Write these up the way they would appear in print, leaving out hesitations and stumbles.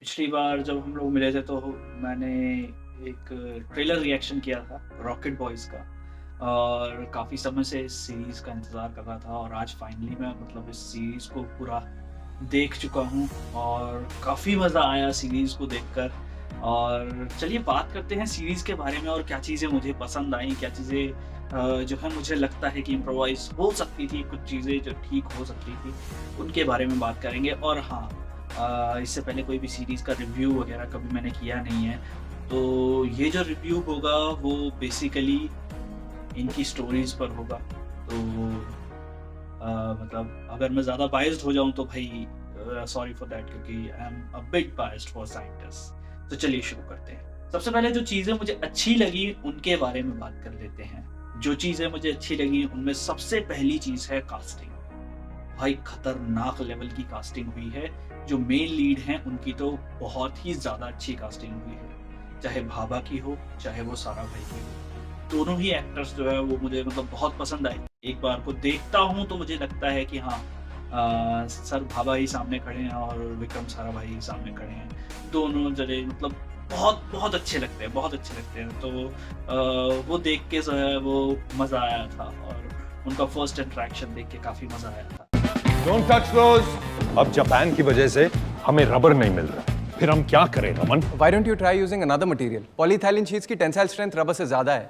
पिछली बार जब हम लोग मिले थे तो मैंने एक ट्रेलर रिएक्शन किया था रॉकेट बॉयज़ का और काफ़ी समय से इस सीरीज़ का इंतज़ार कर रहा था और आज फाइनली मैं मतलब इस सीरीज़ को पूरा देख चुका हूँ और काफ़ी मज़ा आया सीरीज़ को देखकर। और चलिए बात करते हैं सीरीज़ के बारे में और क्या चीज़ें मुझे पसंद आईं, क्या चीज़ें जो है मुझे लगता है कि इम्प्रोवाइज़ हो सकती थी, कुछ चीज़ें जो ठीक हो सकती थी, उनके बारे में बात करेंगे। और हाँ, इससे पहले कोई भी सीरीज़ का रिव्यू वगैरह कभी मैंने किया नहीं है। तो ये जो रिव्यू होगा वो बेसिकली इनकी स्टोरीज़ पर होगा। तो मतलब अगर मैं ज़्यादा बायस्ड हो जाऊँ तो भई सॉरी फॉर दैट, क्योंकि I am a bit biased for scientist. तो चलिए शुरू करते हैं। सबसे पहले जो चीज़ें मुझे अच्छी लगी उनके बारे में बात कर लेते हैं। जो चीज़ें मुझे अच्छी लगी उनमें सबसे पहली चीज़ है कास्टिंग। भाई खतरनाक लेवल की कास्टिंग हुई है। जो मेन लीड हैं उनकी तो बहुत ही ज़्यादा अच्छी कास्टिंग हुई है। चाहे भाभा की हो, चाहे वो सारा भाई की हो। दोनों ही एक्टर्स जो है वो मुझे मतलब बहुत पसंद आए। एक बार को देखता हूँ तो मुझे लगता है कि हाँ, सर भाभा ही सामने खड़े हैं और विक्रम साराभाई ही सामने खड़े हैं। दोनों जने मतलब बहुत बहुत अच्छे लगते हैं, बहुत अच्छे लगते हैं। तो वो देख के जो है वो मज़ा आया था और उनका फर्स्ट इंटरैक्शन देख के काफ़ी मज़ा आया था। डोंट टच दोस। अब जापान की वजह से हमें रबर नहीं मिल रहा, फिर हम क्या करें Raman? Why don't you try using another material? Polyethylene sheets की tensile strength rubber से ज़्यादा है।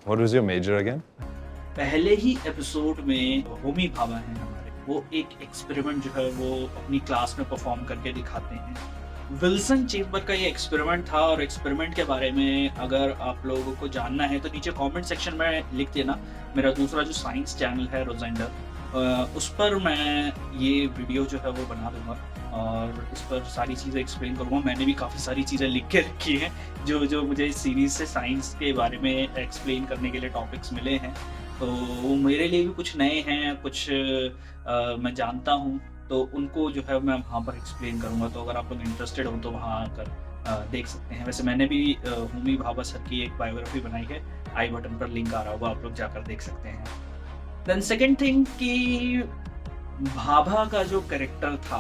What was your major again? पहले ही एपिसोड में होमी भाभा हैं हमारे, वो एक एक्सपेरिमेंट जो है वो अपनी क्लास में परफॉर्म करके दिखाते हैं। विल्सन चेम्बर का ये एक्सपेरिमेंट था और एक्सपेरिमेंट के बारे में अगर आप लोगों को जानना है तो नीचे कमेंट सेक्शन में लिख देना। मेरा दूसरा जो साइंस चैनल है रोजेंडर, उस पर मैं ये वीडियो जो है वो बना दूंगा और इस पर सारी चीज़ें एक्सप्लेन करूँगा। मैंने भी काफ़ी सारी चीज़ें लिख के रखी हैं जो जो मुझे इस सीरीज़ से साइंस के बारे में एक्सप्लेन करने के लिए टॉपिक्स मिले हैं। तो वो मेरे लिए भी कुछ नए हैं, कुछ मैं जानता हूँ, तो उनको जो है मैं वहाँ पर एक्सप्लेन करूँगा। तो अगर आप लोग इंटरेस्टेड हो तो वहाँ आकर देख सकते हैं। वैसे मैंने भी होमी भाभा सर की एक बायोग्राफी बनाई है, आई बटन पर लिंक आ रहा होगा, आप लोग जाकर देख सकते हैं। देन सेकंड थिंग कि भाभा का जो कैरेक्टर था,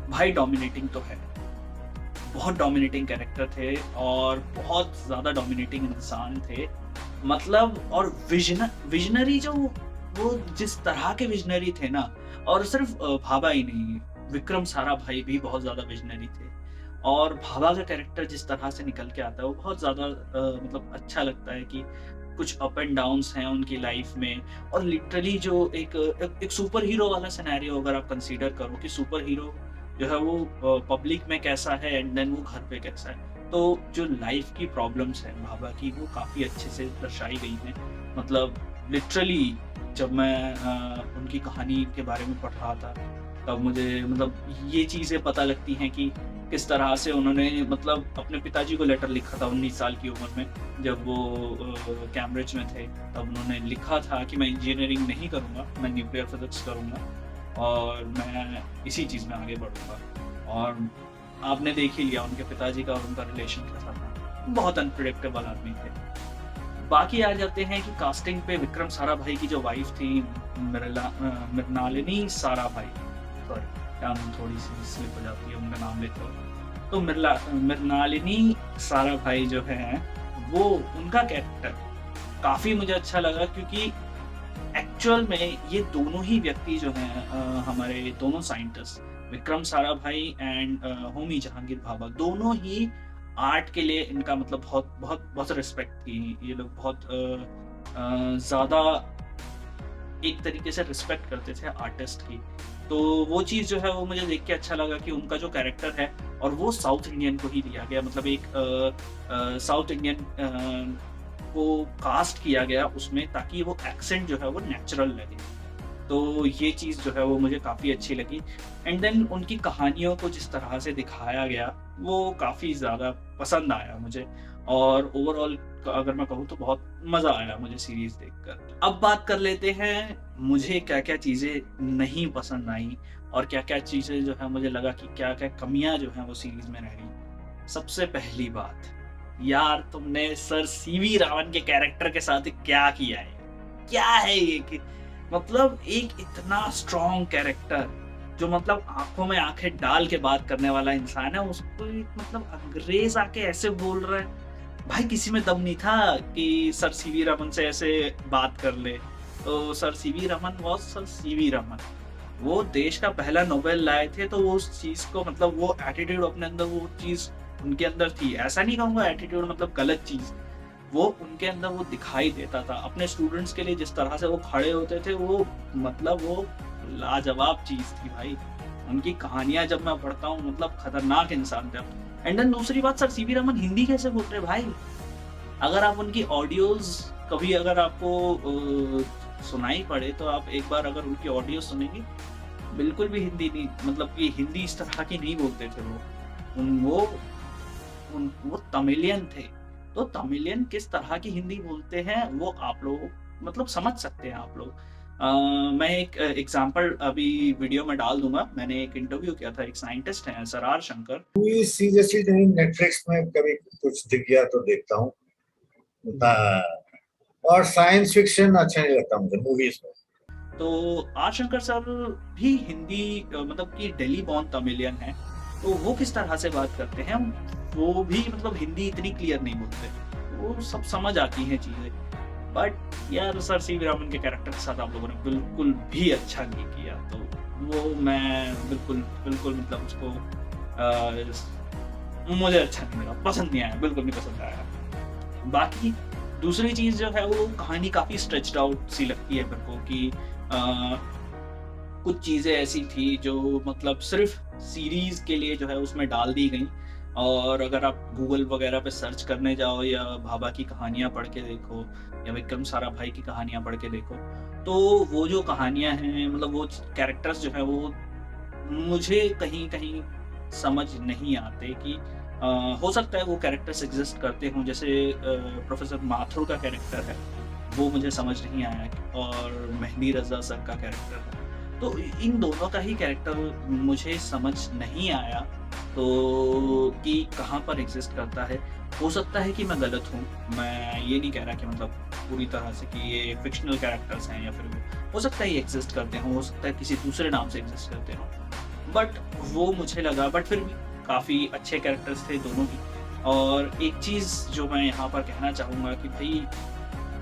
भाई डोमिनेटिंग तो है। बहुत डोमिनेटिंग कैरेक्टर थे और बहुत ज़्यादा डोमिनेटिंग इंसान थे। मतलब और विज़नरी जो वो जिस तरह के विज़नरी थे ना, और सिर्फ़ भाभा ही नहीं, विक्रम साराभाई भी बहुत ज़्यादा विज़नरी थे। और भाभा का कैरेक्टर जिस तरह से निकल के आता है वो बहुत ज़्यादा मतलब अच्छा लगता है कि कुछ अप एंड डाउन्स हैं उनकी लाइफ़ में। और लिटरली जो एक सुपर हीरो वाला सिनेरियो अगर आप कंसीडर करो कि सुपर हीरो जो है वो पब्लिक में कैसा है एंड देन वो घर पे कैसा है। तो जो लाइफ की प्रॉब्लम्स हैं भाभा की वो काफ़ी अच्छे से दर्शाई गई हैं। मतलब लिटरली जब मैं उनकी कहानी के बारे में पढ़ रहा था तब मुझे मतलब ये चीज़ें पता लगती हैं कि किस तरह से उन्होंने मतलब अपने पिताजी को लेटर लिखा था 19 साल की उम्र में, जब वो कैम्ब्रिज में थे। तब उन्होंने लिखा था कि मैं इंजीनियरिंग नहीं करूँगा, मैं न्यूक्लियर फिज़िक्स करूँगा और मैं इसी चीज़ में आगे बढ़ूँगा। और आपने देख ही लिया उनके पिताजी का और उनका रिलेशन कैसा था। बहुत अनप्रेडिक्टेबल आदमी थे। बाकी आ जाते हैं कि कास्टिंग पे विक्रम साराभाई की जो वाइफ़ थी मृणालिनी साराभाई, सॉरी टंग थोड़ी-सी स्लिप हो जाती है उनका नाम लेते वक़्त। तो मृणालिनी साराभाई जो हैं, वो उनका कैरेक्टर काफ़ी मुझे अच्छा लगा क्योंकि एक्चुअल में ये दोनों ही व्यक्ति जो हैं हमारे दोनों साइंटिस्ट विक्रम साराभाई एंड होमी जहांगीर भाभा, दोनों ही आर्ट के लिए इनका मतलब बहुत बहुत बहुत रिस्पेक्ट थी। ये लोग बहुत ज़्यादा एक तरीके से रिस्पेक्ट करते थे आर्टिस्ट की। तो वो चीज़ जो है वो मुझे देख के अच्छा लगा कि उनका जो कैरेक्टर है और वो साउथ इंडियन को ही लिया गया। मतलब एक साउथ इंडियन को कास्ट किया गया उसमें ताकि वो एक्सेंट जो है वो नेचुरल लगे। तो ये चीज़ जो है वो मुझे काफ़ी अच्छी लगी एंड देन उनकी कहानियों को जिस तरह से दिखाया गया वो काफ़ी ज़्यादा पसंद आया मुझे। और ओवरऑल अगर मैं कहूँ तो बहुत मज़ा आया मुझे सीरीज़ देखकर। अब बात कर लेते हैं मुझे क्या-क्या चीज़ें नहीं पसंद आई और क्या-क्या चीज़ें जो है मुझे लगा कि क्या-क्या कमियाँ जो हैं वो सीरीज़ में रह गई। सबसे पहली बात, यार तुमने सर सीवी रामन के कैरेक्टर के साथ क्या किया है? क्या है ये कि मतलब एक इतना स्ट्रॉन्ग कैरेक्टर जो मतलब आँखों में आँखें डाल के बात करने वाला इंसान है, उसको एक मतलब अंग्रेज़ आके ऐसे बोल रहा है। भाई किसी में दम नहीं था कि सर सीवी रमन से ऐसे बात कर ले। तो sir CV Raman was sir CV Raman. वो देश का पहला नोबेल लाए थे, तो वो उस चीज़ को मतलब वो एटीट्यूड अपने अंदर, वो चीज़ उनके अंदर थी। ऐसा नहीं कहूँगा एटीट्यूड मतलब गलत चीज़, वो उनके अंदर वो दिखाई देता था। अपने स्टूडेंट्स के लिए जिस तरह से वो खड़े होते थे, वो मतलब वो लाजवाब चीज़ थी भाई। उनकी कहानियाँ जब मैं पढ़ता हूँ मतलब खतरनाक इंसान थे। एंड देन दूसरी बात, सर सीवी रमन हिंदी कैसे बोल रहे भाई? अगर आप उनकी ऑडियोज़ कभी अगर आपको सुनाई पड़े, तो आप एक बार अगर उनकी ऑडियो सुनेंगे, बिल्कुल भी हिंदी नहीं, मतलब कि हिंदी इस तरह की नहीं बोलते थे वो। वो तमिलियन थे। तो तमिलियन किस तरह की हिंदी बोलते हैं, वो आप लोग मतलब समझ सकते हैं आप लोग। मैं एक एग्ज़ाम्पल अभी वीडियो में डाल दूँगा। मैंने एक इंटरव्यू किया था, एक साइंटिस्ट हैं सर आर शंकर। सीरियसली नहीं, नेटफ्लिक्स में कभी कुछ दिख गया तो देखता हूँ। और साइंस फिक्शन अच्छा नहीं लगता मुझे मूवीज में। तो आर शंकर सर भी हिंदी मतलब कि दिल्ली बॉर्न तमिलियन है। तो वो किस तरह से बात करते हैं, वो भी मतलब हिंदी इतनी क्लियर नहीं बोलते, वो सब समझ आती हैं चीज़ें। बट यार सर सीवी रमन के कैरेक्टर के साथ आप लोगों ने बिल्कुल भी अच्छा नहीं किया, तो वो मैं बिल्कुल मतलब उसको मुझे अच्छा नहीं लगा, पसंद नहीं आया, बिल्कुल नहीं पसंद आया। बाकी दूसरी चीज़ जो है, वो कहानी काफ़ी स्ट्रेच्ड आउट सी लगती है मेरे को कि कुछ चीज़ें ऐसी थी जो मतलब सिर्फ सीरीज़ के लिए जो है उसमें डाल दी गई। और अगर आप गूगल वगैरह पे सर्च करने जाओ या भाभा की कहानियाँ पढ़ के देखो या विक्रम साराभाई की कहानियाँ पढ़ के देखो, तो वो जो कहानियाँ हैं मतलब वो कैरेक्टर्स जो है वो मुझे कहीं समझ नहीं आते कि हो सकता है वो कैरेक्टर्स एग्जिस्ट करते हों। जैसे प्रोफेसर माथुर का कैरेक्टर है, वो मुझे समझ नहीं आया, और मेहंदी रज़ा सर का कैरेक्टर है, तो इन दोनों का ही कैरेक्टर मुझे समझ नहीं आया, तो कि कहाँ पर एग्जिस्ट करता है। हो सकता है कि मैं गलत हूँ, मैं ये नहीं कह रहा कि मतलब पूरी तरह से कि ये फिक्शनल कैरेक्टर्स हैं, या फिर हो सकता है ये एग्जिस्ट करते हों, हो सकता है किसी दूसरे नाम से एग्जिस्ट करते हों, बट वो मुझे लगा, बट फिर भी काफ़ी अच्छे कैरेक्टर्स थे दोनों ही। और एक चीज़ जो मैं यहाँ पर कहना चाहूँगा कि भाई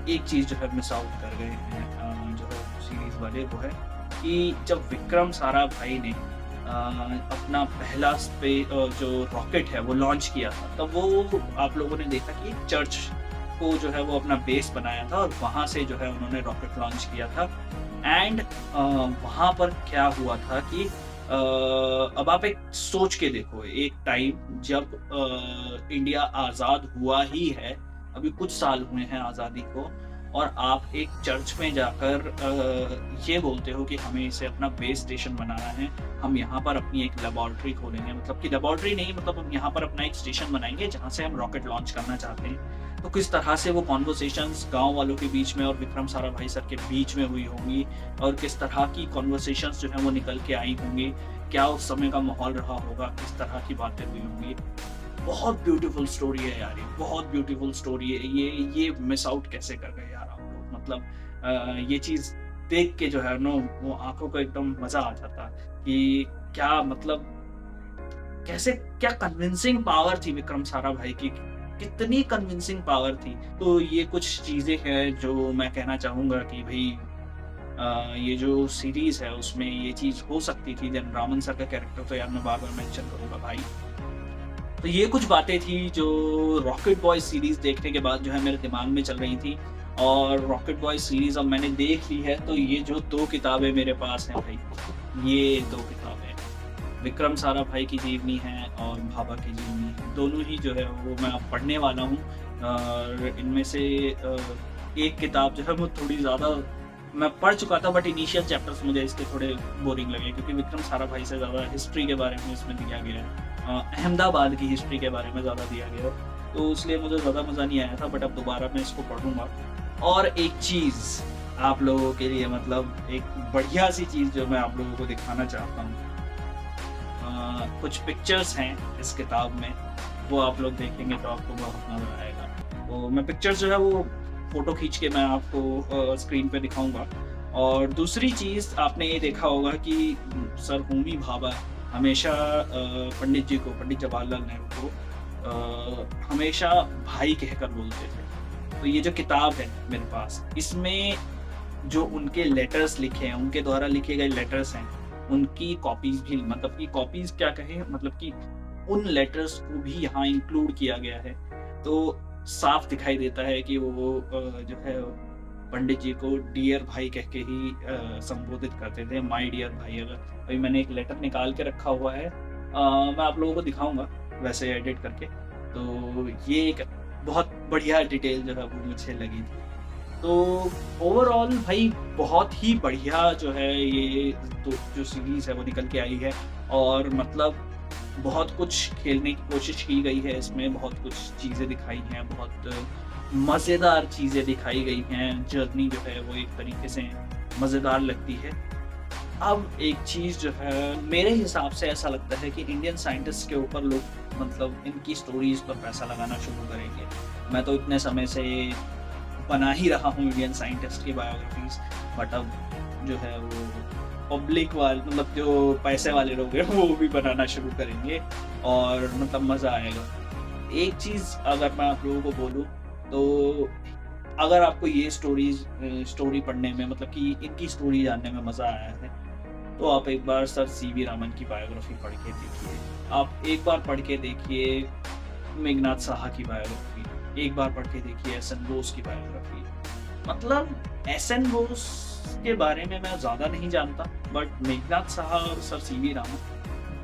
एक चीज़ जो है मिस आउट कर गए हैं जो है सीरीज़ वाले, वो है कि जब विक्रम साराभाई ने अपना पहला जो रॉकेट है वो लॉन्च किया था, तब वो आप लोगों ने देखा कि एक चर्च को जो है वो अपना बेस बनाया था, और वहाँ से जो है उन्होंने रॉकेट लॉन्च किया था। एंड वहाँ पर क्या हुआ था कि अब आप एक सोच के देखो, एक टाइम जब इंडिया आज़ाद हुआ ही है, अभी कुछ साल हुए हैं आज़ादी को, और आप एक चर्च में जाकर ये बोलते हो कि हमें इसे अपना बेस स्टेशन बनाना है, हम यहाँ पर अपनी एक लेबॉर्ट्री खोलेंगे, मतलब कि लेबॉर्ट्री नहीं, मतलब हम यहाँ पर अपना एक स्टेशन बनाएंगे जहाँ से हम रॉकेट लॉन्च करना चाहते हैं। तो किस तरह से वो कॉन्वर्सेशंस गांव वालों के बीच में और विक्रम साराभाई सर के बीच में हुई होंगी, और किस तरह की कॉन्वर्सेशंस जो है वो निकल के आई होंगी, क्या उस समय का माहौल रहा होगा, किस तरह की बातें हुई होंगी। बहुत ब्यूटीफुल स्टोरी है यार, ये बहुत ब्यूटीफुल स्टोरी है। ये मिस आउट कैसे कर गए यार आप लोग, मतलब ये चीज़ देख के जो है ना वो आंखों को एकदम मज़ा आ जाता कि क्या मतलब कैसे, क्या कन्विंसिंग पावर थी विक्रम साराभाई की, कितनी कन्विंसिंग पावर थी। तो ये कुछ चीज़ें हैं जो मैं कहना चाहूँगा कि भाई ये जो सीरीज़ है उसमें ये चीज़ हो सकती थी। देन रामन सर का कैरेक्टर तो यार मैं बार-बार मेंशन करूँगा भाई। तो ये कुछ बातें थी जो रॉकेट बॉयज़ सीरीज़ देखने के बाद जो है मेरे दिमाग में चल रही थी, और रॉकेट बॉयज़ सीरीज़ अब मैंने देख ली है, तो ये जो 2 किताबें मेरे पास हैं भाई, ये 2 किताबें विक्रम साराभाई की जीवनी है और भाभा की जीवनी, दोनों ही जो है वो मैं अब पढ़ने वाला हूँ। और इनमें से एक किताब जो है वो थोड़ी ज़्यादा मैं पढ़ चुका था, बट इनिशियल चैप्टर्स मुझे इसके थोड़े बोरिंग लगे, क्योंकि विक्रम साराभाई से ज़्यादा हिस्ट्री के बारे में इसमें दिया गया है, अहमदाबाद की हिस्ट्री के बारे में ज़्यादा दिया गया है, तो इसलिए मुझे ज़्यादा मज़ा नहीं आया था। बट अब दोबारा मैं इसको पढ़ूँगा। और एक चीज़ आप लोगों के लिए, मतलब एक बढ़िया सी चीज़ जो मैं आप लोगों को दिखाना चाहता हूँ, कुछ पिक्चर्स हैं इस किताब में, वो आप लोग देखेंगे तो आपको बहुत मज़ा आएगा। तो मैं पिक्चर्स जो है वो फ़ोटो खींच के मैं आपको स्क्रीन पे दिखाऊंगा। और दूसरी चीज़ आपने ये देखा होगा कि सर होमी भाभा हमेशा पंडित जी को, पंडित जवाहरलाल नेहरू को हमेशा भाई कहकर बोलते थे। तो ये जो किताब है मेरे पास, इसमें जो उनके लेटर्स लिखे हैं, उनके द्वारा लिखे गए लेटर्स हैं, उनकी कॉपीज़ भी, मतलब कि कॉपीज़ क्या कहें, मतलब कि उन लेटर्स को भी यहाँ इंक्लूड किया गया है। तो साफ दिखाई देता है कि वो जो है पंडित जी को डियर भाई कह के ही संबोधित करते थे, माय डियर भाई। अगर अभी मैंने एक लेटर निकाल के रखा हुआ है, मैं आप लोगों को दिखाऊंगा वैसे एडिट करके। तो ये एक बहुत बढ़िया डिटेल जो है वो मुझे लगी थी। तो ओवरऑल भाई बहुत ही बढ़िया जो है ये तो जो सीरीज है वो निकल के आई है, और मतलब बहुत कुछ खेलने की कोशिश की गई है इसमें, बहुत कुछ चीज़ें दिखाई हैं, बहुत मज़ेदार चीज़ें दिखाई गई हैं। जर्नी जो है वो एक तरीके से मज़ेदार लगती है। अब एक चीज़ जो है मेरे हिसाब से ऐसा लगता है कि इंडियन साइंटिस्ट के ऊपर लोग मतलब इनकी स्टोरीज़ पर पैसा लगाना शुरू करेंगे। मैं तो इतने समय से बना ही रहा हूँ इंडियन साइंटिस्ट की बायोग्राफीज़, बट अब जो है वो पब्लिक वाले, मतलब जो पैसे वाले लोग हैं वो भी बनाना शुरू करेंगे और मतलब मज़ा आएगा। एक चीज़ अगर मैं आप लोगों को बोलूँ तो अगर आपको ये स्टोरी पढ़ने में, मतलब कि इनकी स्टोरी जानने में मज़ा आया है, तो आप एक बार सर सीवी रामन की बायोग्राफी पढ़ के देखिए। आप एक बार पढ़ के देखिए मेघनाथ साहा की बायोग्राफी, एक बार पढ़ के देखिए एसएन बोस की बायोग्राफी। मतलब एसएन बोस के बारे में मैं ज़्यादा नहीं जानता, बट मेघनाथ साहा और सर सीवी रामन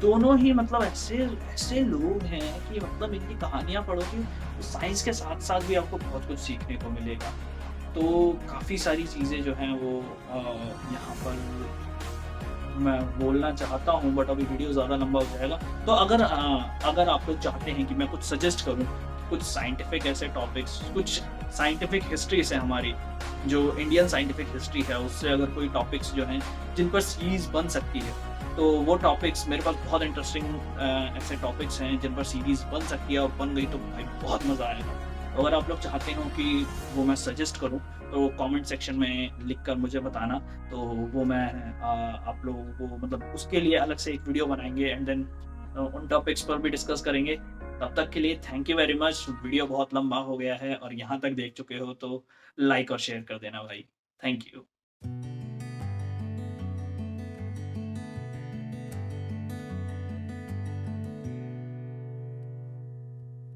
दोनों ही मतलब ऐसे लोग हैं कि मतलब इनकी कहानियाँ पढ़ोगे तो साइंस के साथ साथ भी आपको बहुत कुछ सीखने को मिलेगा। तो काफ़ी सारी चीज़ें जो हैं वो यहाँ पर मैं बोलना चाहता हूँ, बट अभी वीडियो ज़्यादा लंबा हो जाएगा। तो अगर आप लोग चाहते हैं कि मैं कुछ सजेस्ट करूँ, कुछ साइंटिफिक ऐसे टॉपिक्स, कुछ साइंटिफिक हिस्ट्री से हमारी जो इंडियन साइंटिफिक हिस्ट्री है उससे अगर कोई टॉपिक्स जो हैं जिन पर सीरीज़ बन सकती है, तो वो टॉपिक्स मेरे पास बहुत इंटरेस्टिंग ऐसे टॉपिक्स हैं जिन पर सीरीज़ बन सकती है, और बन गई तो भाई बहुत मज़ा आएगा। तो अगर आप लोग चाहते हो कि वो मैं सजेस्ट करूं तो कमेंट सेक्शन में लिखकर मुझे बताना, तो वो मैं आप लोगों को मतलब उसके लिए अलग से एक वीडियो बनाएंगे एंड देन उन टॉपिक्स पर भी डिस्कस करेंगे। तब तक के लिए thank you very much. Video बहुत लंबा हो गया है और यहाँ तक देख चुके हो तो लाइक और शेयर कर देना भाई। Thank you.